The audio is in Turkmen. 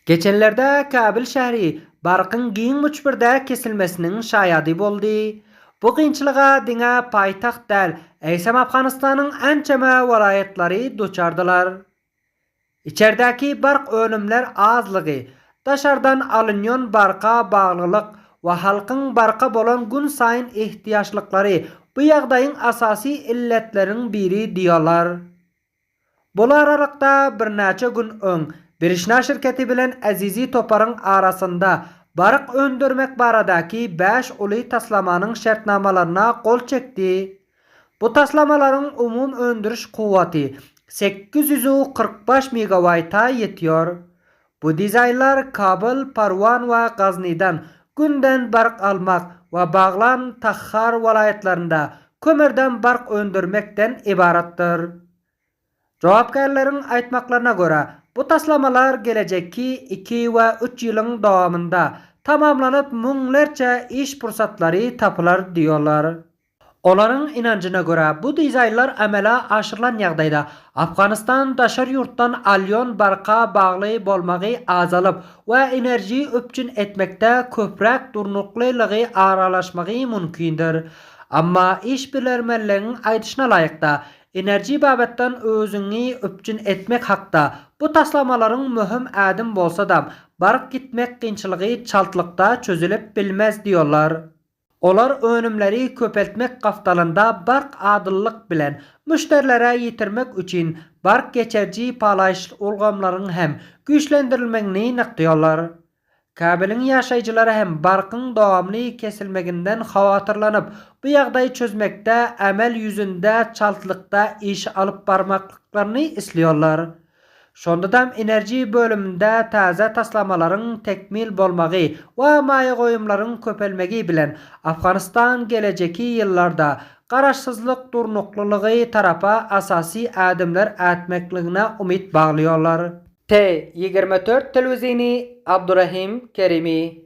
Geçenlerde Kabil şehri barkın giyin müçbirde kesilmesinin şayadi boldy. Bu kynçylyga diňe paýtaxt däl, eýsem Afganistanyň ençeme welaýatlary duçardylar. İçerdäki bark önümler azlygy, daşardan alınýan barka baglylyk we halkyň barka bolan gün saýyn ihtiýaçlyklary bu ýagdaýyň asasy illetleriň biri diýerler. Bular aralykda birnäçe gün öň Birişna şirketi bilen Azizi Topar'ın arasında bark öndürmek baradaky 5 uly taslamanyň şertnamalarına kol çekdi. Bu taslamaların umum öndürüş kuwwaty 845 megawayta ýetýär. Bu dizaynlar Kabul, Parwan we Gaznidan günden bark almak we Baglan, Takhar welaýatlarynda kömürden bark öndürmekden ibaratdyr. Jogapkärleriň aýtmaklaryna görä, bu taslamalar gelecekki 2 we 3 ýylyň dowamında tamamlanyp müňlerçe iş pursatlary tapylar diýerler. Olaryň inanjyna görä, bu dizaynlar amala aşyrylan ýagdaýda Afganistan daşar ýurtdan alýan barka bagly bolmagy azalyp we enerji öpçün etmekde köprek durnuklylygy aralaşmagy mümkindir. Amma iş bilermenleriň aýdyşyna laýykda enerji babatdan özüňi öpçün etmek hakda bu taslamalaryň möhüm ädim bolsa-da bark gitmek kynçylygy çaltlykda çözülip bilmez diýerler. Olar önümleri köpeltmek gaftalynda bark adyllyk bilen müşterilere ýitirmek üçin bark geçerji palaýyş ulgamlaryň hem güýçlendirilmegini nakdaýarlar. Kabiliň ýaşaýjylary hem barkyň dowamly kesilmeginden hawatyrlanyp bu ýagdaýy çözmekde amel ýüzünde çaltlykda iş alyp barmaklaryny isleýärler. Şondadam enerji bölümünde taze taslamalaryň tekmil bolmagy we maýa goýumlaryň köpelmegi bilen Afganistan gelejeki ýyllarda garaşsyzlyk durnuklylygy tarapa asasy adımlar atmekligine umit baglaýarlar. T24 telewizioni Abdurrahim Kerimi.